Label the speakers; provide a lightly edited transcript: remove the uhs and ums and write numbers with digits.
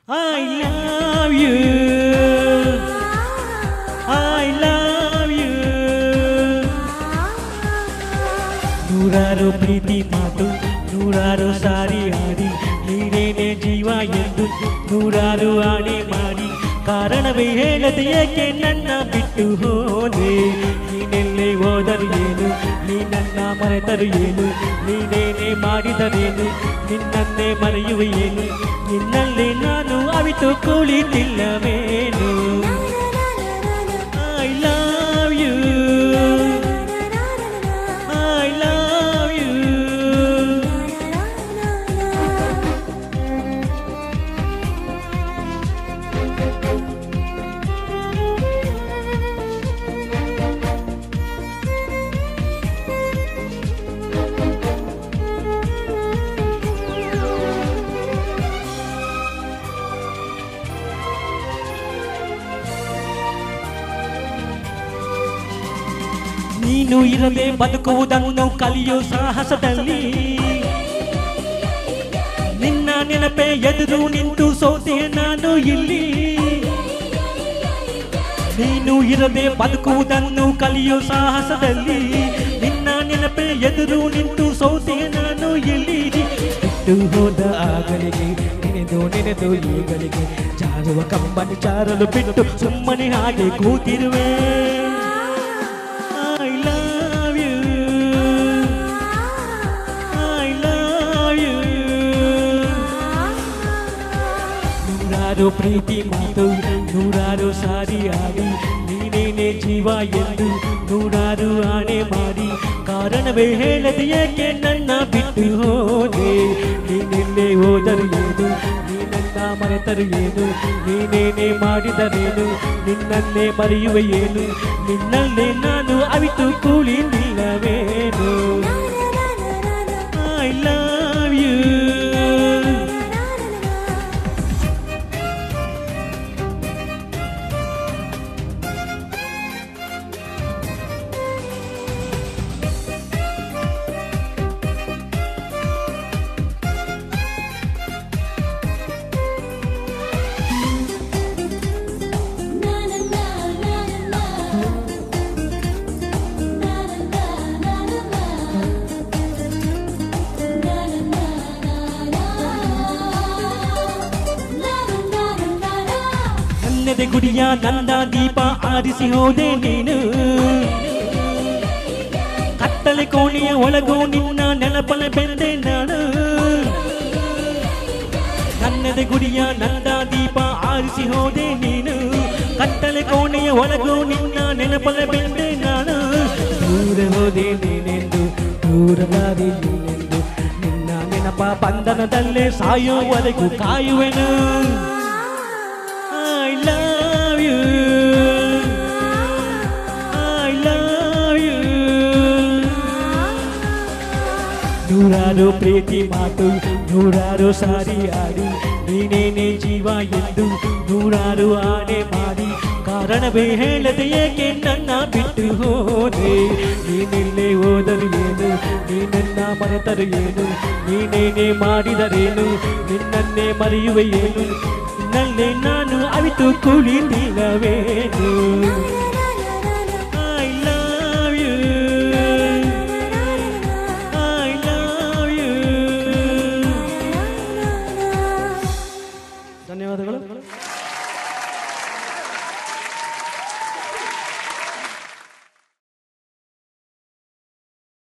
Speaker 1: I love you. I love you. ನೂರಾರು ಪ್ರೀತಿ ಮಾತು ನೂರಾರು ಸಾರಿ ಹಾಡಿ ನೀನೇನೆ ಜೀವ ಎಂದು ನೂರಾರು ಆಣೆ ಮಾಡಿ ಕಾರಣವೇ ಹೇಳದೆ ಏಕೆ ನನ್ನ ಬಿಟ್ಟು ಹೋದೆ ನೀನೆಲ್ಲೇ ಹೋದರು ಏನು ನೀ ನನ್ನ ಮರೆತರು ಏನು ನೀನೇನೆ ಮಾಡಿದರೇನು ನಿನ್ನನ್ನೇ ಮರೆಯುವ ಏನು ನಿನ್ನಲ್ಲಿ ನಾನು ಅವಿತು ಕುಳಿತಿಲ್ಲವೇನು I love you. I love you. ನೀನು ಇರದೆ ಬದುಕುವುದನ್ನು ಕಲಿಯೋ ಸಾಹಸದಲ್ಲಿ ನಿನ್ನ ನೆನಪೇ ಎದುರು ನಿಂತು ಸೋತೆ ನಾನು ಇಲ್ಲಿ ನೀನು ಇರದೆ ಬದುಕುವುದನ್ನು ಕಲಿಯೋ ಸಾಹಸದಲ್ಲಿ ನಿನ್ನ ನೆನಪೇ ಎದುರು ನಿಂತು ಸೋತೆ ನಾನು ಇಲ್ಲಿ ಬಿಟ್ಟು ಹೋದ ಆಗಲಿಗೆ ನೆನೆದು ಈಗಳಿಗೆ ಜಾರುವ ಕಂಬನಿ ಚಾರಲು ಬಿಟ್ಟು ಸುಮ್ಮನೆ ಹಾಗೆ ಕೂತಿರುವೆ ನೂರಾರು ಪ್ರೀತಿ ಮಾತು ನೂರಾರು ಸಾರಿ ಆಡಿ ನೀನೇನೆ ಜೀವ ಎಂದು ನೂರಾರು ಆಣೆ ಮಾಡಿ ಕಾರಣವೇ ಹೇಳದೆ ಏಕೆ ನನ್ನ ಬಿಟ್ಟು ಹೋದೆ ನೀನೆಲ್ಲೇ ಹೋದರು ಏನು ನೀ ನನ್ನ ಮರೆತರು ಏನು ನೀನೇನೆ ಮಾಡಿದರೇನು ನಿನ್ನನ್ನೇ ಮರೆಯುವ ಏನು ನಿನ್ನಲ್ಲೇ ನಾನು ಅವಿತು ಕುಳಿತಿಲ್ಲವೇನು I love you. ನನ್ನದೇ ಗುಡಿಯ ನನ್ನ ದೀಪ ಆರಿಸಿ ಹೋದೆ ನೀನು ಕತ್ತಲೆ ಕೋಣೆಯ ಒಳಗೂ ನಿನ್ನ ನೆನಪಲೆ ಬೆಂದೆ ನಾನು ನನ್ನದೇ ಗುಡಿಯ ನನ್ನ ದೀಪ ಆರಿಸಿ ಹೋದೆ ನೀನು ಕತ್ತಲೆ ಕೋಣೆಯ ಒಳಗೂ ನಿನ್ನ ನೆನಪಲೆ ಬೆಂದೆ ನಾನು ದೂರ ಹೋದೆ ನೀನೆಂದು ದೂರವಾದೆ ನೀನೆಂದು ನಿನ್ನ ನೆನಪ ಬಂಧನದಲ್ಲೇ ಸಾಯುವವರೆಗೂ ಕಾಯುವೆನು I love you. I love you. ನೂರಾರು ಪ್ರೀತಿ ಮಾತು ನೂರಾರು ಸಾರಿ ಆಡಿ ನೀನೇನೆ ಜೀವ ಎಂದು ನೂರಾರು ಆಣೆ ಮಾಡಿ ಕಾರಣವೇ ಹೇಳದೆ ಏಕೆ ನನ್ನ ಬಿಟ್ಟು ಹೋದೆ ನೀನೆಲ್ಲೇ ಹೋದರು ಏನು ನೀ ನನ್ನ ಮರೆತರು ಏನು ನೀನೇನೆ ಮಾಡಿದರೇನು ನಿನ್ನನ್ನೇ ಮರೆಯುವ ಏನು ನಿನ್ನಲ್ಲೇ ನಾನು ಅವಿತು ಕುಳಿತಿಲ್ಲವೇನು